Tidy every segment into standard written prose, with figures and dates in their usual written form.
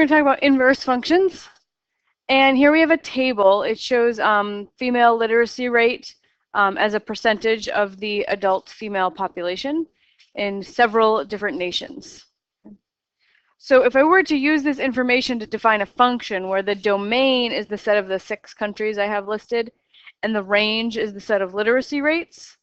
going to talk about inverse functions. And here we have a table. It shows female literacy rate as a percentage of the adult female population in several different nations. So if I were to use this information to define a function where the domain is the set of the 6 countries I have listed and the range is the set of literacy rates,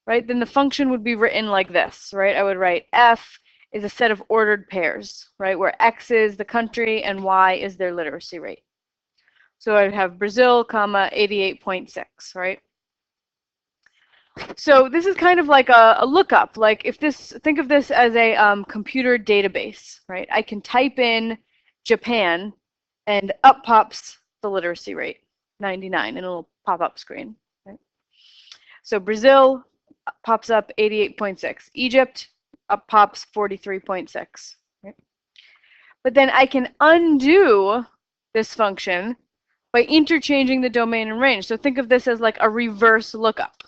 right, then the function would be written like this, right? I would write f is a set of ordered pairs, right, where x is the country and y is their literacy rate. So I'd have Brazil, comma, 88.6, right? So this is kind of like a lookup. Like if this, think of this as a computer database, right? I can type in Japan and up pops the literacy rate, 99, and it'll pop up screen, right? So Brazil pops up 88.6. Egypt up pops 43.6, right? But then I can undo this function by interchanging the domain and range. So think of this as like a reverse lookup.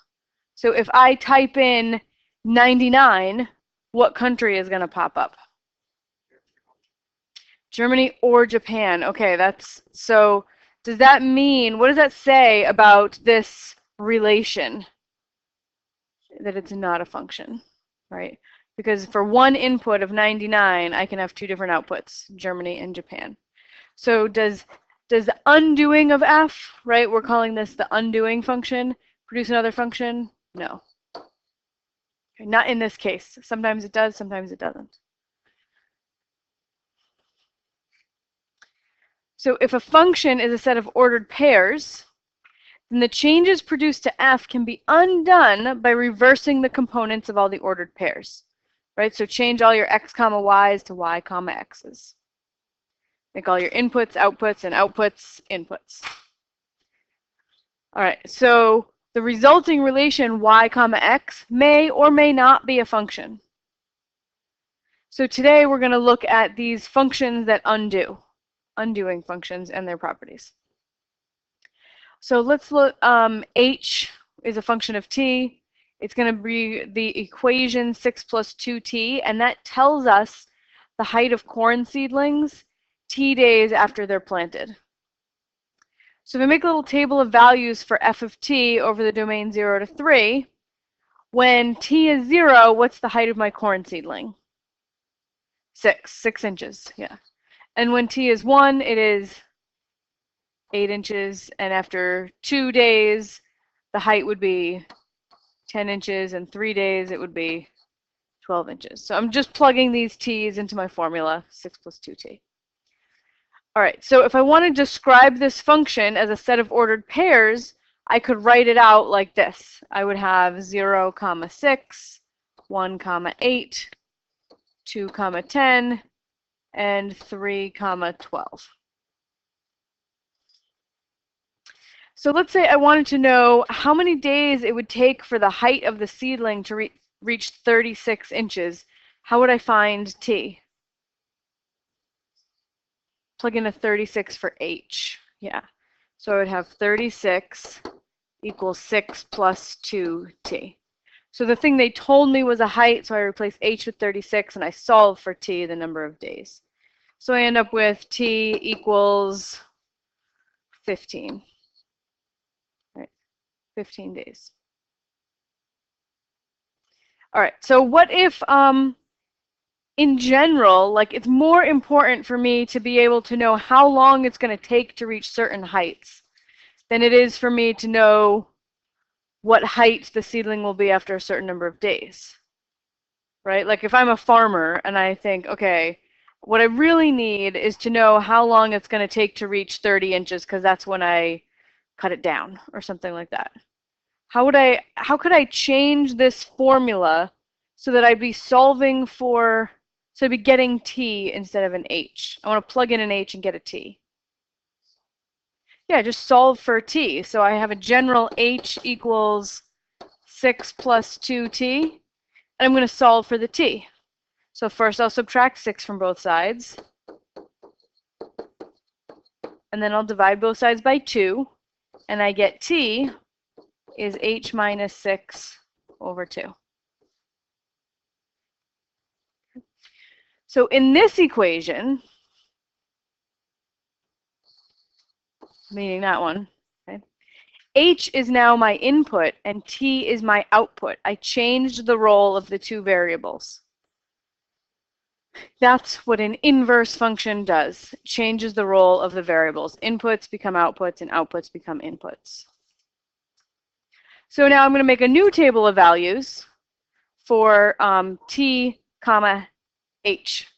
So if I type in 99, what country is going to pop up? Germany or Japan. Okay, that's, so does that mean, what does that say about this relation? That it's not a function, right? Because for one input of 99, I can have 2 different outputs, Germany and Japan. So does the undoing of f, right, we're calling this the undoing function, produce another function? No. Okay, not in this case. Sometimes it does, sometimes it doesn't. So if a function is a set of ordered pairs, then the changes produced to f can be undone by reversing the components of all the ordered pairs, right? So change all your x comma y's to y comma x's. Make all your inputs outputs and outputs inputs. All right, so the resulting relation y comma x may or may not be a function. So today we're going to look at these functions that undo, undoing functions and their properties. So let's look, h is a function of t. It's going to be the equation 6 plus 2t, and that tells us the height of corn seedlings t days after they're planted. So if I make a little table of values for f of t over the domain 0 to 3, when t is 0, what's the height of my corn seedling? 6 inches, yeah. And when t is 1, it is 8 inches, and after 2 days, the height would be 10 inches, and 3 days, it would be 12 inches. So I'm just plugging these t's into my formula, 6 plus 2t. All right, so if I want to describe this function as a set of ordered pairs, I could write it out like this. I would have 0, 6, 1, 8, 2, 10, and 3, 12. So let's say I wanted to know how many days it would take for the height of the seedling to reach 36 inches. How would I find t? Plug in a 36 for h. Yeah. So I would have 36 equals 6 plus 2t. So the thing they told me was a height, so I replace h with 36, and I solve for t, the number of days. So I end up with t equals 15. Right, 15 days. All right, so what if in general, like it's more important for me to be able to know how long it's going to take to reach certain heights than it is for me to know what height the seedling will be after a certain number of days, right? Like if I'm a farmer and I think, okay, what I really need is to know how long it's going to take to reach 30 inches because that's when I cut it down or something like that. How could I change this formula so that I'd be solving for, so I'd be getting t instead of an h? I want to plug in an h and get a t. Yeah, just solve for t. So I have a general h equals 6 plus 2t, and I'm going to solve for the t. So first I'll subtract 6 from both sides, and then I'll divide both sides by 2, and I get t is h minus 6 over 2. So in this equation, meaning that one. Okay. H is now my input and T is my output. I changed the role of the two variables. That's what an inverse function does. It changes the role of the variables. Inputs become outputs and outputs become inputs. So now I'm going to make a new table of values for T comma H.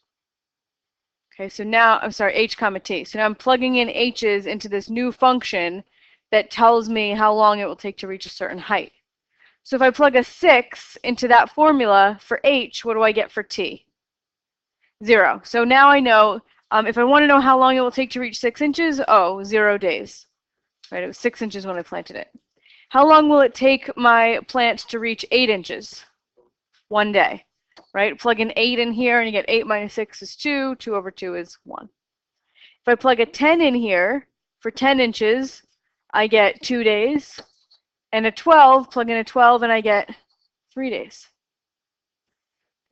Okay, so now, I'm sorry, H comma T. So now I'm plugging in H's into this new function that tells me how long it will take to reach a certain height. So if I plug a 6 into that formula for H, what do I get for T? 0. So now I know, if I want to know how long it will take to reach 6 inches, 0 days. Right, it was 6 inches when I planted it. How long will it take my plant to reach 8 inches? 1 day. Right, plug an 8 in here and you get 8 minus 6 is 2, 2 over 2 is 1. If I plug a 10 in here for 10 inches, I get 2 days. And a 12, plug in a 12 and I get 3 days.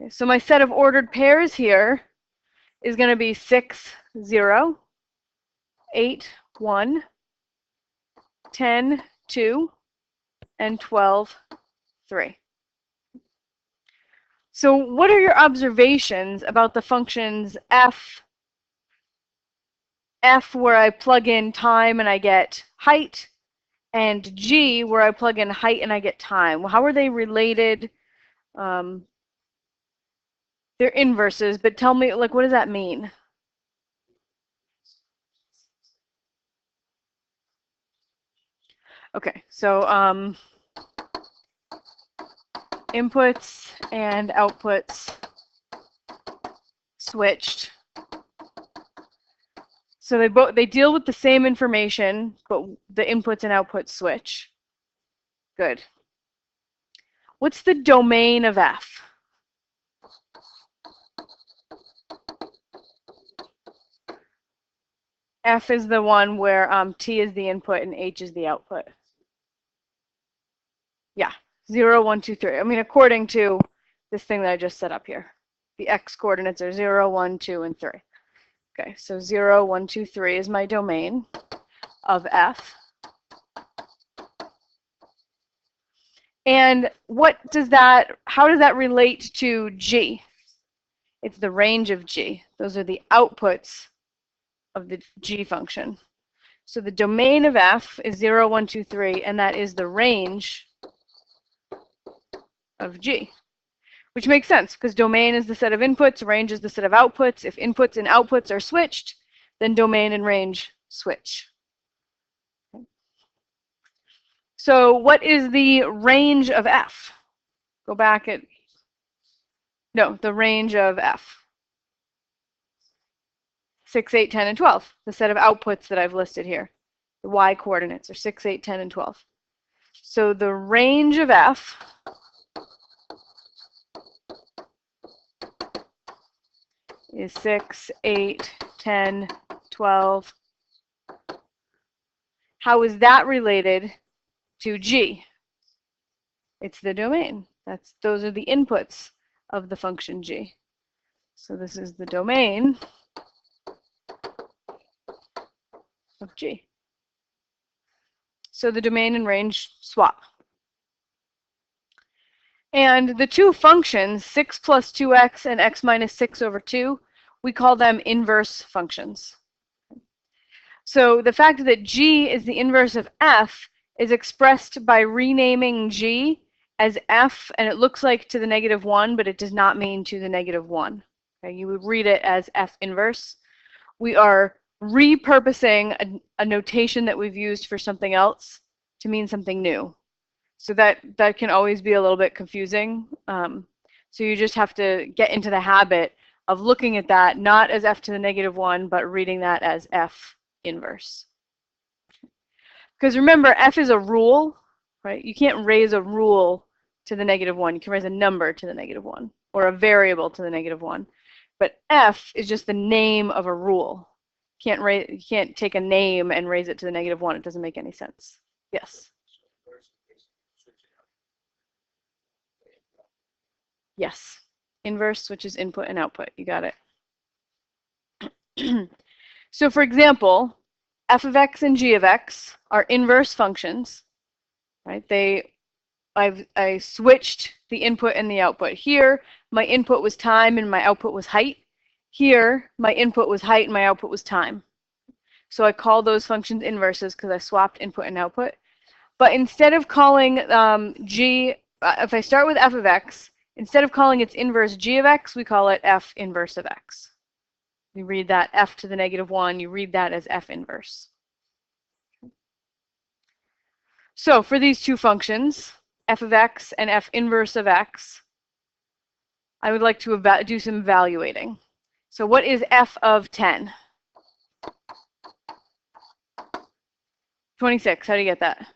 Okay, so my set of ordered pairs here is going to be 6, 0, 8, 1, 10, 2, and 12, 3. So what are your observations about the functions f where I plug in time and I get height, and g where I plug in height and I get time? How are they related? They're inverses, but tell me, like, what does that mean? Okay, so inputs and outputs switched. So they deal with the same information, but the inputs and outputs switch. Good. What's the domain of f? F is the one where T is the input and H is the output. Yeah, 0, 1, 2, 3. I mean, according to this thing that I just set up here. The x coordinates are 0, 1, 2, and 3. Okay, so 0, 1, 2, 3 is my domain of f. And how does that relate to g? It's the range of g. Those are the outputs of the g function. So the domain of f is 0, 1, 2, 3, and that is the range of g, which makes sense because domain is the set of inputs, range is the set of outputs. If inputs and outputs are switched, then domain and range switch. So what is the range of f? Go back at, no, the range of f. 6, 8, 10, and 12, the set of outputs that I've listed here. The y coordinates are 6, 8, 10, and 12. So the range of f is 6, 8, 10, 12. How is that related to g? It's the domain. Those are the inputs of the function g. So this is the domain of g. So the domain and range swap. And the two functions, 6 plus 2x and x minus 6 over 2, we call them inverse functions. So the fact that g is the inverse of f is expressed by renaming g as f, and it looks like to the negative 1, but it does not mean to the negative 1. Okay, you would read it as f inverse. We are repurposing a notation that we've used for something else to mean something new. So that can always be a little bit confusing. So you just have to get into the habit of looking at that not as f to the negative 1, but reading that as f inverse. Because remember, f is a rule, right? You can't raise a rule to the negative 1. You can raise a number to the negative 1 or a variable to the negative 1. But f is just the name of a rule. You can't take a name and raise it to the negative 1. It doesn't make any sense. Yes. Yes. Inverse switches input and output. You got it. So for example, f of x and g of x are inverse functions, right? I switched the input and the output. Here, my input was time and my output was height. Here, my input was height and my output was time. So I call those functions inverses because I swapped input and output. But instead of calling if I start with f of x, instead of calling its inverse g of x, we call it f inverse of x. You read that f to the -1, you read that as f inverse. So for these two functions, f of x and f inverse of x, I would like to do some evaluating. So what is f of 10? 26. How do you get that?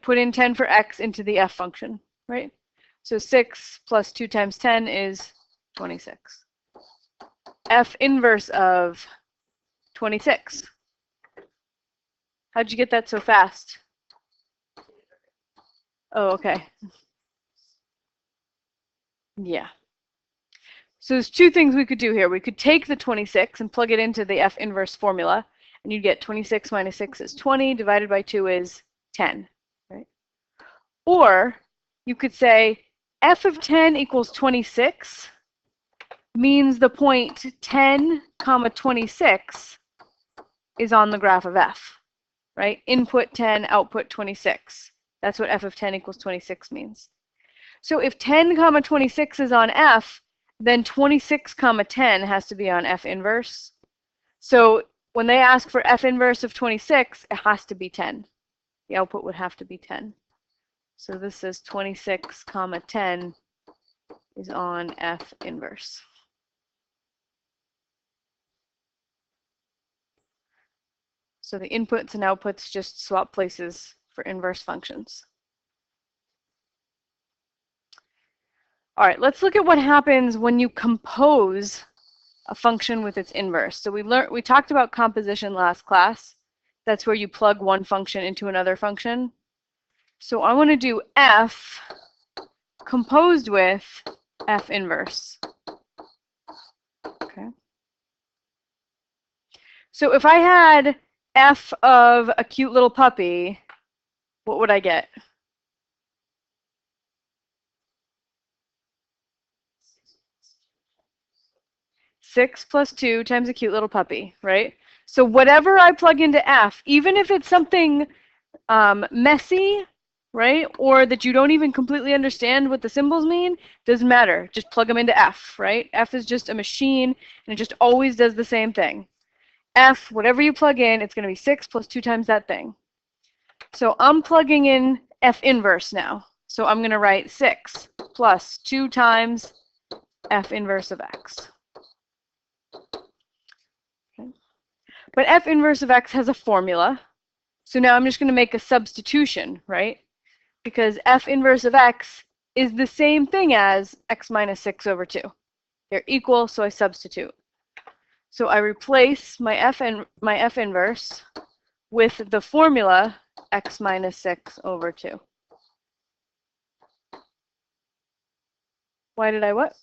Put in 10 for x into the f function, right? So 6 plus 2 times 10 is 26. F inverse of 26. How'd you get that so fast? Oh, okay. Yeah. So there's two things we could do here. We could take the 26 and plug it into the f inverse formula, and you'd get 26 minus 6 is 20, divided by 2 is 10, right? Or you could say f of 10 equals 26 means the point 10, 26 is on the graph of f, right? Input 10, output 26. That's what f of 10 equals 26 means. So if 10, 26 is on f, then 26, 10 has to be on f inverse. So when they ask for f inverse of 26, it has to be 10. The output would have to be 10. So this is 26, 10 is on f inverse. So the inputs and outputs just swap places for inverse functions. All right, let's look at what happens when you compose a function with its inverse. So we talked about composition last class. That's where you plug one function into another function. So I want to do f composed with f inverse. Okay. So if I had f of a cute little puppy, what would I get? Six plus 2 times a cute little puppy, right? So whatever I plug into f, even if it's something messy, right, or that you don't even completely understand what the symbols mean, doesn't matter. Just plug them into f, right? F is just a machine, and it just always does the same thing. F, whatever you plug in, it's going to be 6 plus 2 times that thing. So I'm plugging in f inverse now. So I'm going to write 6 plus 2 times f inverse of x. Okay. But f inverse of x has a formula. So now I'm just going to make a substitution, right? Because f inverse of x is the same thing as x minus 6 over 2. They're equal, so I substitute. So I replace my f inverse with the formula x minus 6 over 2. Why did I what?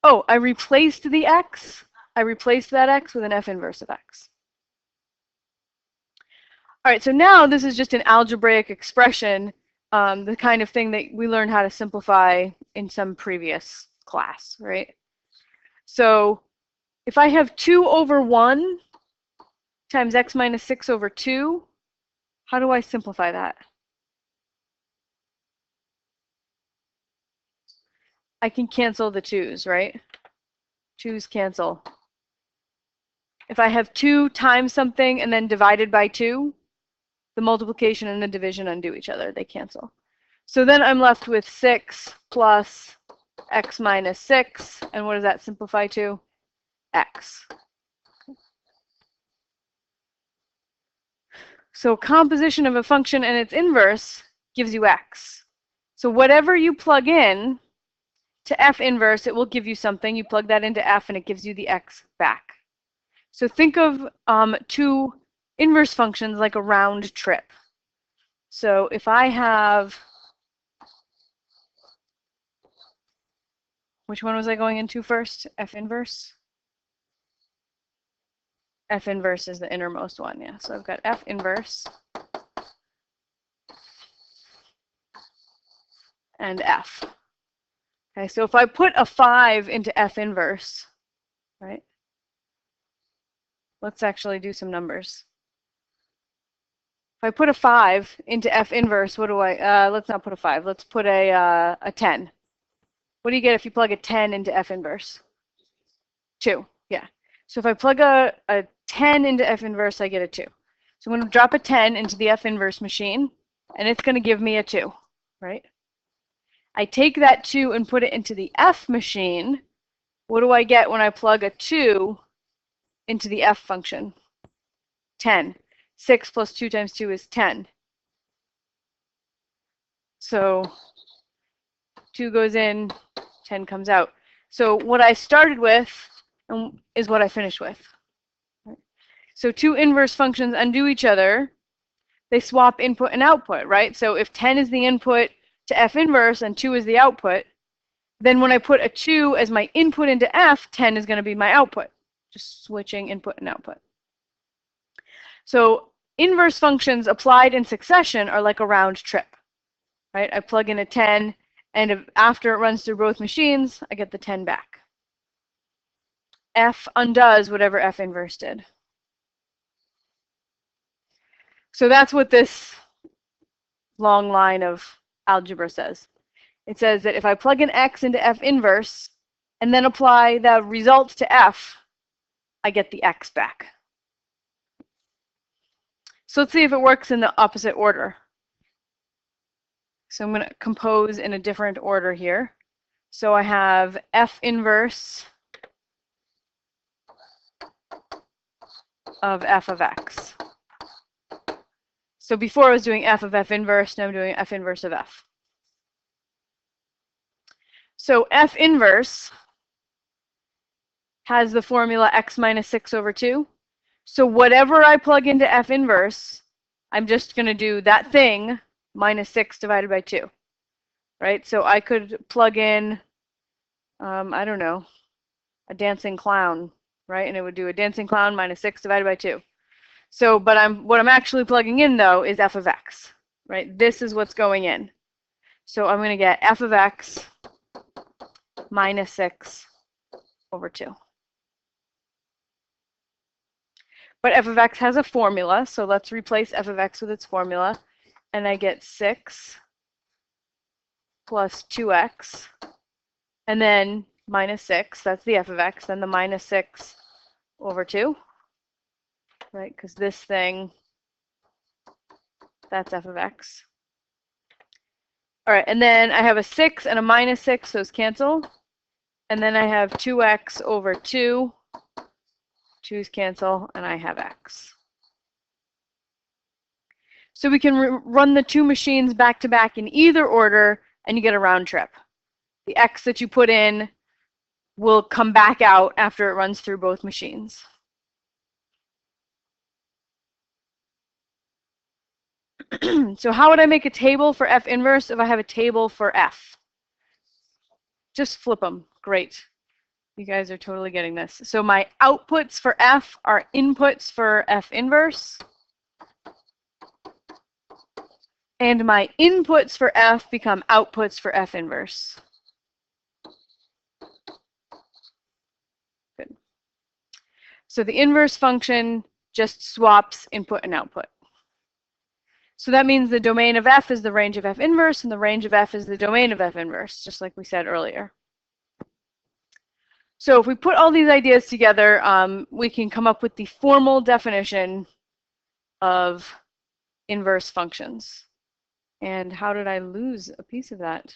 Oh, I replaced the x. I replaced that x with an f inverse of x. All right, so now this is just an algebraic expression, the kind of thing that we learned how to simplify in some previous class, right? So if I have 2 over 1 times x minus 6 over 2, how do I simplify that? I can cancel the 2's, right? 2's cancel. If I have 2 times something and then divided by 2, the multiplication and the division undo each other. They cancel. So then I'm left with 6 plus x minus 6. And what does that simplify to? X. So composition of a function and its inverse gives you x. So whatever you plug in to f inverse, it will give you something. You plug that into f and it gives you the x back. So think of two inverse functions like a round trip. So if I have Which one was I going into first? F inverse? F inverse is the innermost one, yeah. So I've got F inverse and F. Okay, so if I put a 5 into F inverse, right? Let's actually do some numbers. If I put a 5 into F inverse, what do I, let's not put a 5, let's put a 10. What do you get if you plug a 10 into F inverse? 2, yeah. So if I plug a 10 into F inverse, I get a 2. So I'm going to drop a 10 into the F inverse machine, and it's going to give me a 2, right? I take that 2 and put it into the F machine. What do I get when I plug a 2 into the F function? 10. 6 plus 2 times 2 is 10. So 2 goes in, 10 comes out. So what I started with is what I finished with. So two inverse functions undo each other. They swap input and output, right? So if 10 is the input to F inverse and 2 is the output, then when I put a 2 as my input into F, 10 is going to be my output. Just switching input and output. So inverse functions applied in succession are like a round trip, right? I plug in a 10, and after it runs through both machines, I get the 10 back. F undoes whatever F inverse did. So that's what this long line of algebra says. It says that if I plug in X into F inverse and then apply the result to F, I get the X back. So let's see if it works in the opposite order. So I'm going to compose in a different order here. So I have F inverse of F of X. So before I was doing F of F inverse, now I'm doing F inverse of F. So F inverse has the formula X minus 6 over 2. So whatever I plug into F inverse, I'm just going to do that thing minus 6 divided by 2. Right? So I could plug in, I don't know, a dancing clown, right? And it would do a dancing clown minus 6 divided by 2. So, but what I'm actually plugging in, though, is F of X, right? This is what's going in. So I'm going to get F of X minus 6 over 2. But F of X has a formula, so let's replace F of X with its formula. And I get 6 plus 2x, and then minus 6, that's the F of X, then the minus 6 over 2. Right, because this thing, that's F of X. All right, and then I have a 6 and a minus 6, those cancel. And then I have 2x over 2. 2's cancel, and I have x. So we can run the two machines back to back in either order, and you get a round trip. The x that you put in will come back out after it runs through both machines. So how would I make a table for F inverse if I have a table for F? Just flip them. Great. You guys are totally getting this. So my outputs for F are inputs for F inverse. And my inputs for F become outputs for F inverse. Good. So the inverse function just swaps input and output. So that means the domain of F is the range of F inverse, and the range of F is the domain of F inverse, just like we said earlier. So if we put all these ideas together, we can come up with the formal definition of inverse functions. And how did I lose a piece of that?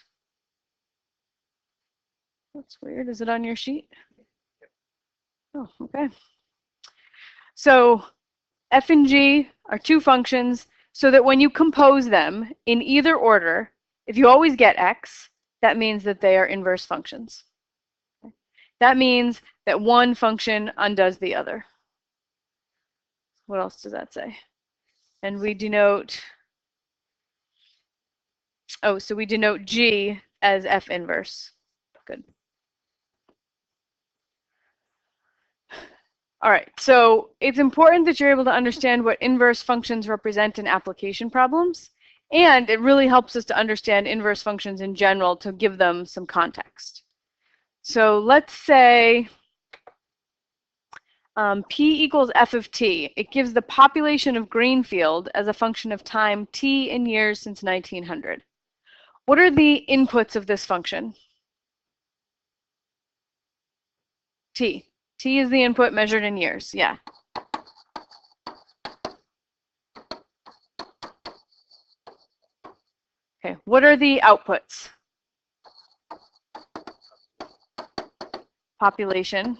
That's weird. Is it on your sheet? Oh, okay. So F and G are two functions, so that when you compose them in either order, if you always get X, that means that they are inverse functions. That means that one function undoes the other. What else does that say? And we denote, oh, so we denote G as F inverse. Good. All right, so it's important that you're able to understand what inverse functions represent in application problems, and it really helps us to understand inverse functions in general to give them some context. So let's say P equals f of t. It gives the population of Greenfield as a function of time t in years since 1900. What are the inputs of this function? T. T is the input measured in years, yeah. Okay, what are the outputs? Population.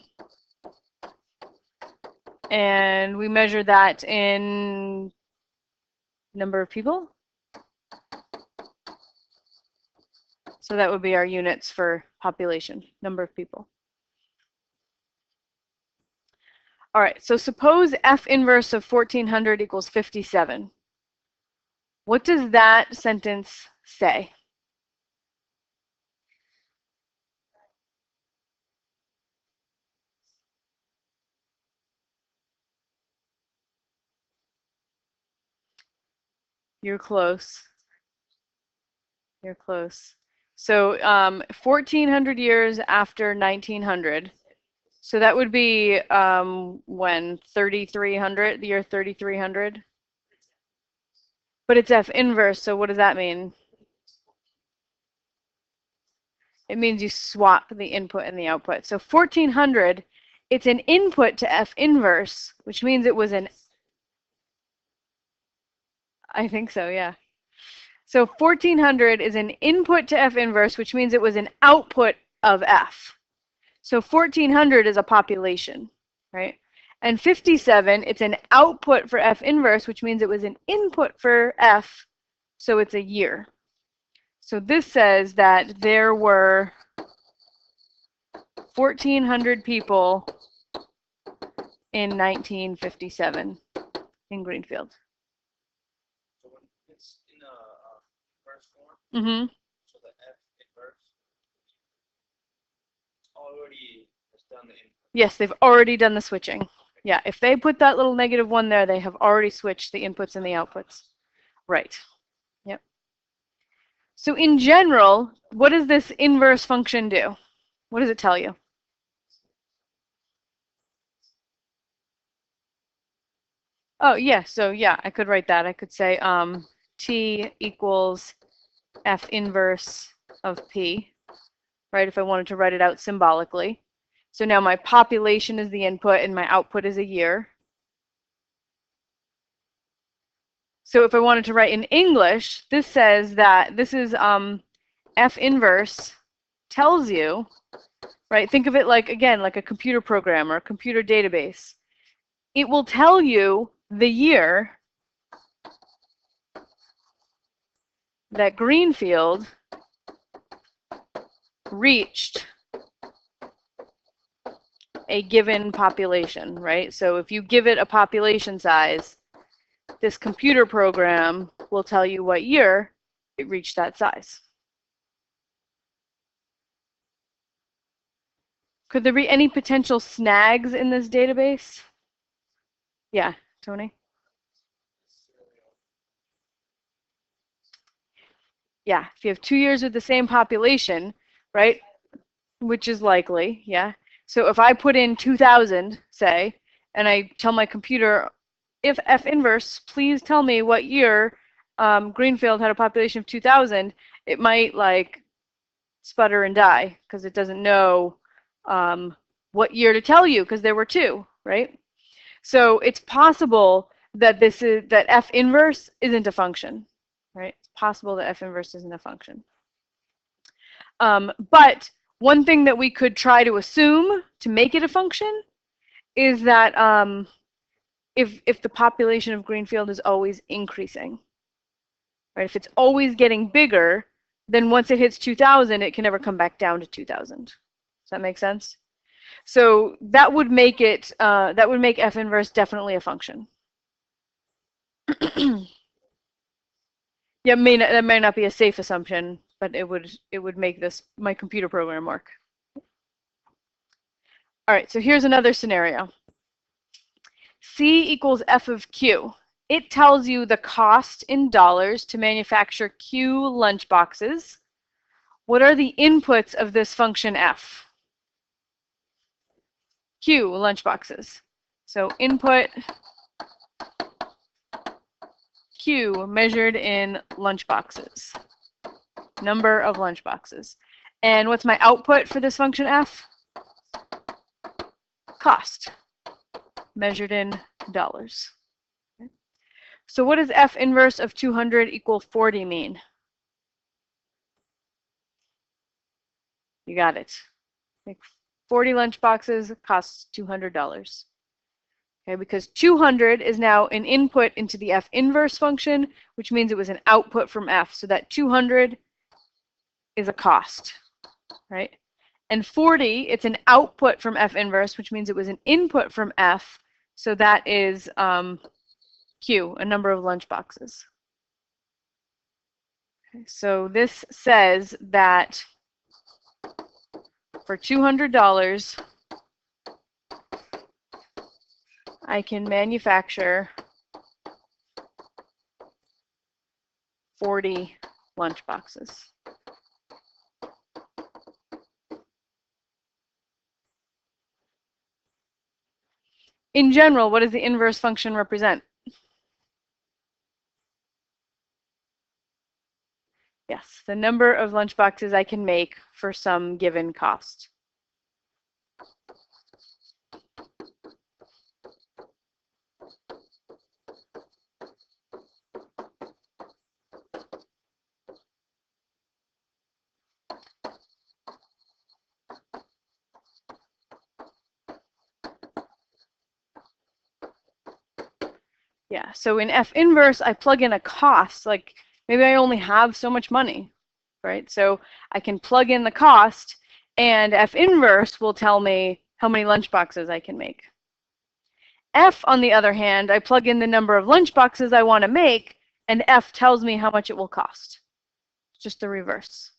And we measure that in number of people. So that would be our units for population, number of people. All right, so suppose F inverse of 1400 equals 57. What does that sentence say? You're close. You're close. So 1400 years after 1900. So that would be when 3300, the year 3300. But it's F inverse, so what does that mean? It means you swap the input and the output. So 1400, it's an input to F inverse, which means it was an, I think so, yeah. So 1400 is an input to F inverse, which means it was an output of F. So 1400 is a population, right? And 57, it's an output for F inverse, which means it was an input for F, so it's a year. So this says that there were 1,400 people in 1957 in Greenfield. So when it's in a inverse form, so the F inverse already has done the input. Yes, they've already done the switching. Yeah, if they put that little -1 there, they have already switched the inputs and the outputs. Right. Yep. So in general, what does this inverse function do? What does it tell you? Oh, yeah, so yeah, I could write that. I could say t equals F inverse of P, right, if I wanted to write it out symbolically. So now my population is the input and my output is a year. So if I wanted to write in English, this says that this is F inverse tells you, right? Think of it like, again, like a computer program or a computer database. It will tell you the year that Greenfield reached a given population, right? So if you give it a population size, this computer program will tell you what year it reached that size. Could there be any potential snags in this database? Yeah, Tony? Yeah, if you have 2 years with the same population, right, which is likely, yeah. So if I put in 2000, say, and I tell my computer, if F inverse, please tell me what year Greenfield had a population of 2000, it might like sputter and die because it doesn't know what year to tell you because there were 2, right? So it's possible that that F inverse isn't a function, right? It's possible that F inverse isn't a function. But one thing that we could try to assume to make it a function is that if the population of Greenfield is always increasing, right? If it's always getting bigger, then once it hits 2000, it can never come back down to 2000. Does that make sense? So that would make it that would make F inverse definitely a function. Yeah, that may not be a safe assumption, but it would make my computer program work. All right, so here's another scenario. C equals F of Q. It tells you the cost in dollars to manufacture Q lunch boxes. What are the inputs of this function F? Q lunch boxes. So input Q measured in lunch boxes. Number of lunch boxes. And what's my output for this function F? Cost measured in dollars. Okay. So what does F inverse of 200 equal 40 mean? You got it. Make 40 lunch boxes costs $200. Okay, because 200 is now an input into the F inverse function, which means it was an output from F. So that 200 is a cost, right? And 40, it's an output from F inverse, which means it was an input from F. So that is Q, a number of lunch boxes. Okay, so this says that for $200, I can manufacture 40 lunch boxes. In general, what does the inverse function represent? Yes, the number of lunch boxes I can make for some given cost. Yeah, so in F inverse, I plug in a cost, like maybe I only have so much money, right? So I can plug in the cost, and F inverse will tell me how many lunch boxes I can make. F, on the other hand, I plug in the number of lunch boxes I want to make, and F tells me how much it will cost. It's just the reverse.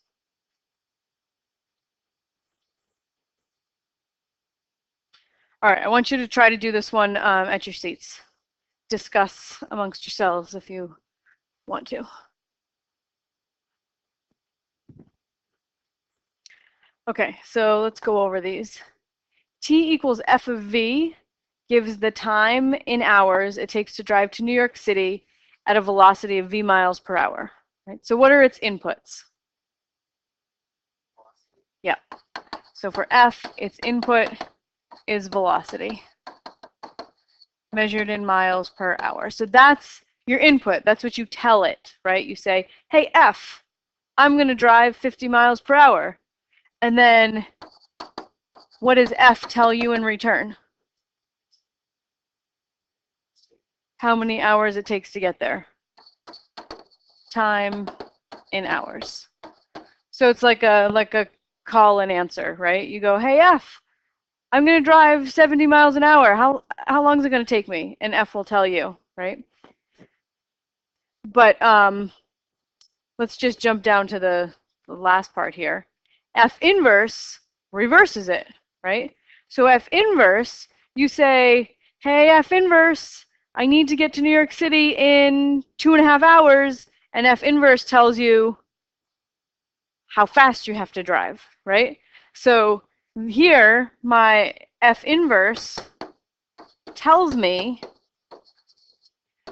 All right, I want you to try to do this one at your seats. Discuss amongst yourselves if you want to. Okay, so let's go over these. T equals F of V gives the time in hours it takes to drive to New York City at a velocity of V miles per hour. Right? So what are its inputs? Yeah. So for F, its input is velocity measured in miles per hour. So that's your input. That's what you tell it, right? You say, hey, F, I'm going to drive 50 miles per hour. And then what does F tell you in return? How many hours it takes to get there? Time in hours. So it's like a call and answer, right? You go, hey, F, I'm going to drive 70 miles an hour. How long is it going to take me? And F will tell you, right? But let's just jump down to the last part here. F inverse reverses it, right? So F inverse, you say, hey, F inverse, I need to get to New York City in 2.5 hours. And F inverse tells you how fast you have to drive, right? So here, my F inverse tells me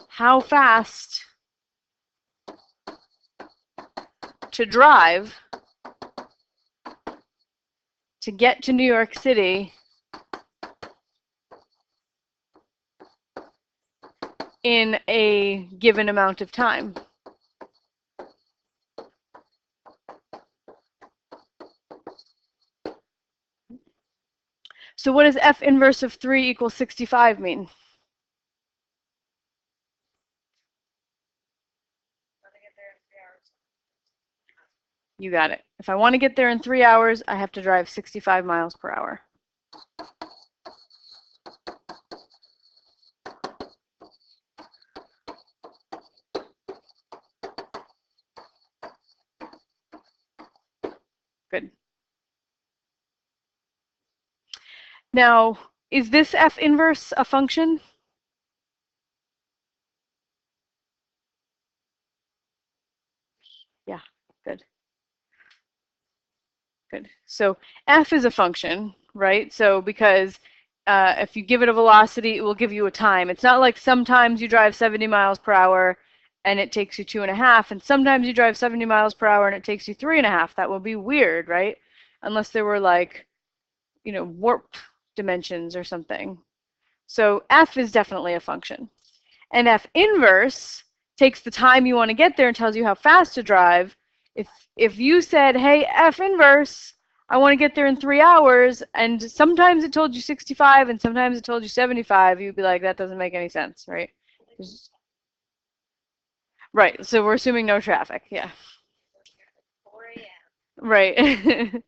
how fast to drive to get to New York City in a given amount of time. So what does F inverse of 3 equals 65 mean? You got it. If I want to get there in 3 hours, I have to drive 65 miles per hour. Good. Now, is this F inverse a function? Yeah, good. Good. So f is a function, right? So because if you give it a velocity, it will give you a time. It's not like sometimes you drive 70 miles per hour and it takes you 2.5, and sometimes you drive 70 miles per hour and it takes you 3.5. That would be weird, right? Unless there were like, you know, warp dimensions or something. So f is definitely a function. And f inverse takes the time you want to get there and tells you how fast to drive. If you said, hey, f inverse, I want to get there in 3 hours, and sometimes it told you 65 and sometimes it told you 75, you'd be like, that doesn't make any sense, right? Right, so we're assuming no traffic, yeah. 4 a.m. Right.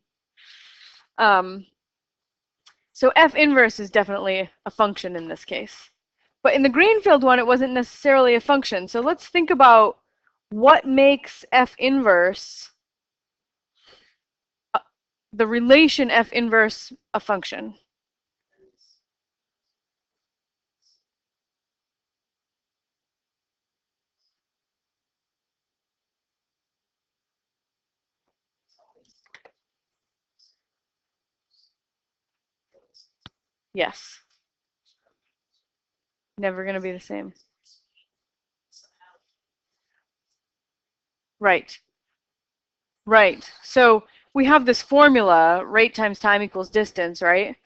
So f inverse is definitely a function in this case. But in the Greenfield one, it wasn't necessarily a function. So let's think about what makes f inverse, the relation f inverse, a function. Yes. Never going to be the same. Right. Right. So we have this formula, rate times time equals distance, right?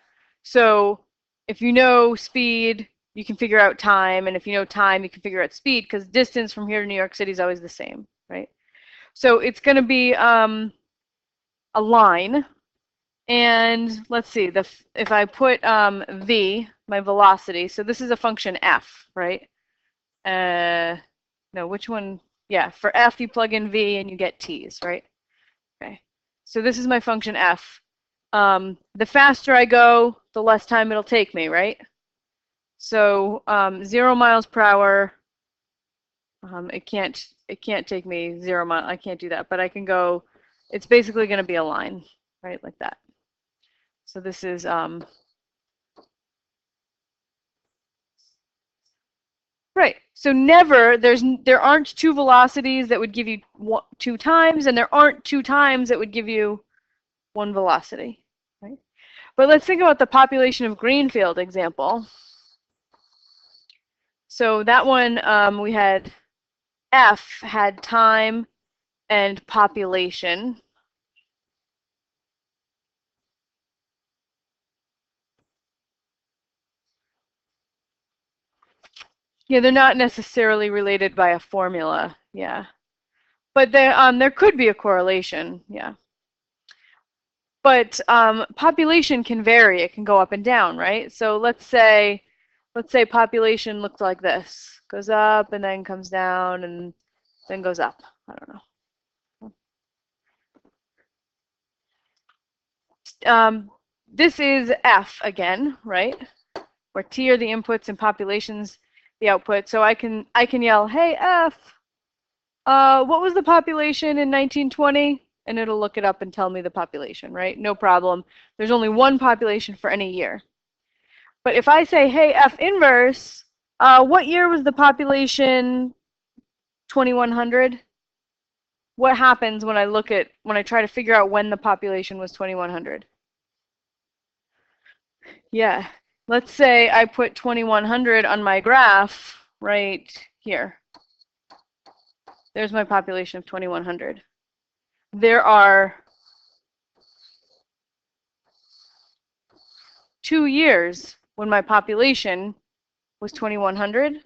So if you know speed, you can figure out time, and if you know time, you can figure out speed, because distance from here to New York City is always the same, right? So it's going to be a line, and let's see, if I put v, my velocity, so this is a function f, right? No, which one? Yeah, for f, you plug in v and you get t's, right? Okay, so this is my function f. The faster I go, the less time it'll take me, right? So 0 miles per hour, it can't take me 0 miles. I can't do that, but I can go. It's basically going to be a line, right, like that. So this is right. So never there aren't two velocities that would give you 2 times, and there aren't 2 times that would give you 1 velocity, right? But let's think about the population of Greenfield example. So that one we had f had time and population. Yeah, they're not necessarily related by a formula. Yeah, but there could be a correlation. Yeah, but population can vary. It can go up and down, right? So let's say population looks like this: goes up and then comes down and then goes up. I don't know. This is f again, right? Where t are the inputs and population's the output. So I can yell, hey f, what was the population in 1920? And it'll look it up and tell me the population, right? No problem. There's only one population for any year. But if I say, hey, f inverse, what year was the population 2100? What happens when I try to figure out when the population was 2100? Yeah, let's say I put 2100 on my graph right here. There's my population of 2100. There are 2 years when my population was 2100.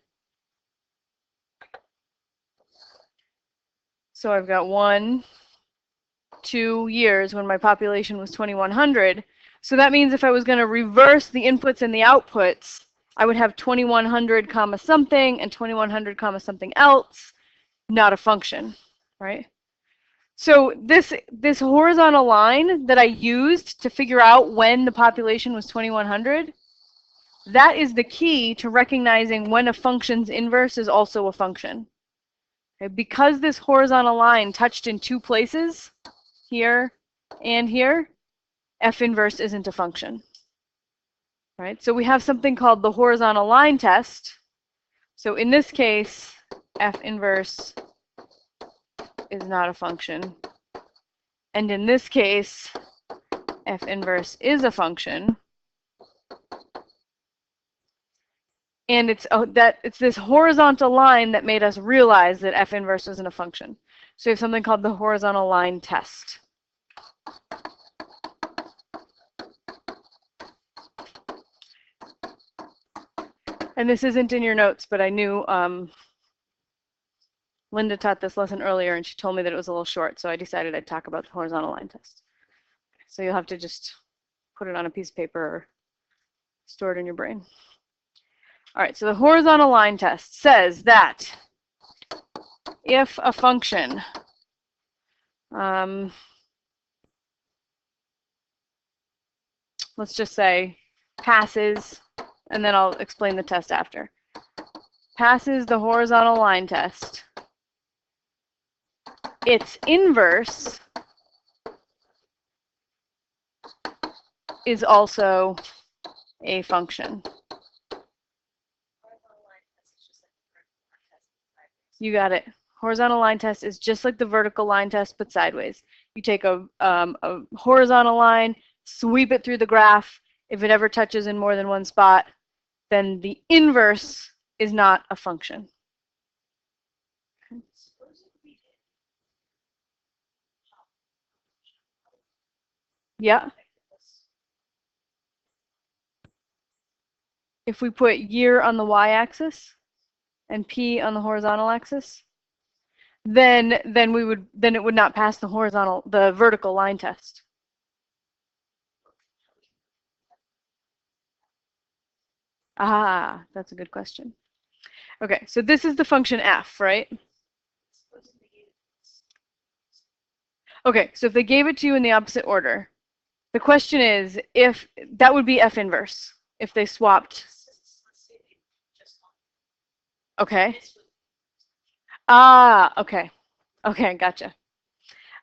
So I've got 1, 2 years when my population was 2100. So that means if I was going to reverse the inputs and the outputs, I would have 2100 comma something and 2100 comma something else, not a function, right? So this horizontal line that I used to figure out when the population was 2100, that is the key to recognizing when a function's inverse is also a function. Okay, because this horizontal line touched in 2 places, here and here, f inverse isn't a function. Right? So we have something called the horizontal line test. So in this case, f inverse is not a function. And in this case, f inverse is a function. And it's this horizontal line that made us realize that f inverse isn't a function. So we have something called the horizontal line test. And this isn't in your notes, but I knew Linda taught this lesson earlier, and she told me that it was a little short, so I decided I'd talk about the horizontal line test. So you'll have to just put it on a piece of paper or store it in your brain. All right, so the horizontal line test says that if a function let's just say passes, and then I'll explain the test after, passes the horizontal line test, its inverse is also a function. You got it. Horizontal line test is just like the vertical line test, but sideways. You take a horizontal line, sweep it through the graph. If it ever touches in more than one spot, then the inverse is not a function. Yeah. If we put year on the y-axis and p on the horizontal axis, then it would not pass the vertical line test. Ah, that's a good question. Okay, so this is the function f, right? Okay, so if they gave it to you in the opposite order, the question is if that would be f inverse if they swapped. Okay. Ah, okay. Okay, gotcha.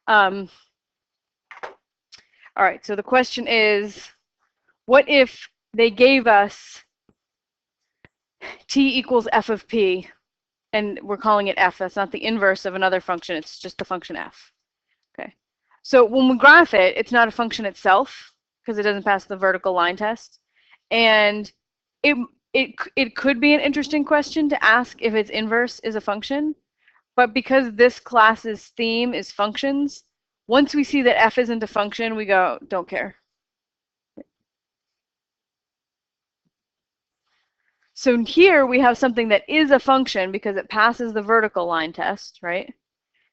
All right, so the question is, what if they gave us t equals f of p, and we're calling it f? That's not the inverse of another function, it's just the function f. Okay. So when we graph it, it's not a function itself because it doesn't pass the vertical line test. And it could be an interesting question to ask if its inverse is a function. But because this class's theme is functions, once we see that f isn't a function, we go, don't care. So here we have something that is a function because it passes the vertical line test, right?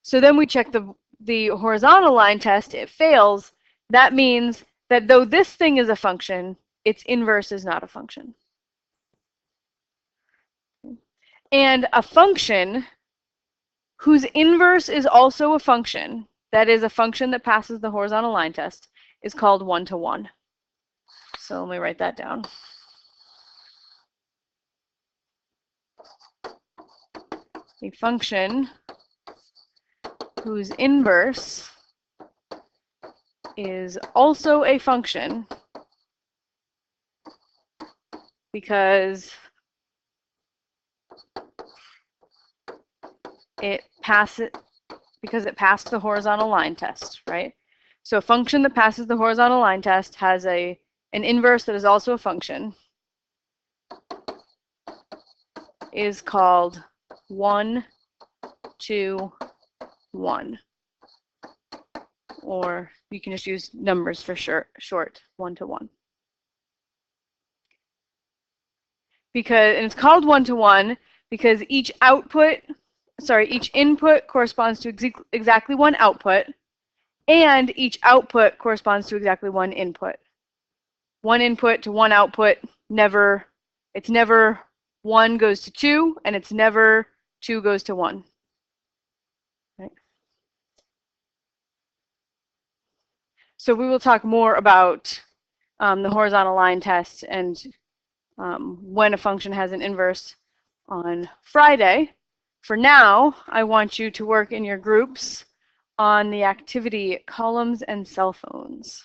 So then we check the horizontal line test, it fails. That means that though this thing is a function, its inverse is not a function. And a function whose inverse is also a function, that is a function that passes the horizontal line test, is called one-to-one. So let me write that down. A function whose inverse is also a function because it passed the horizontal line test, right? So a function that passes the horizontal line test has an inverse that is also a function, is called 1-to-1, or you can just use numbers for short, 1-to-1. And it's called 1-to-1 because each input corresponds to exactly one output, and each output corresponds to exactly one input. One input to one output, it's never 1 goes to 2, and it's never 2 goes to 1. Right? So we will talk more about the horizontal line test and when a function has an inverse on Friday. For now, I want you to work in your groups on the activity columns and cell phones.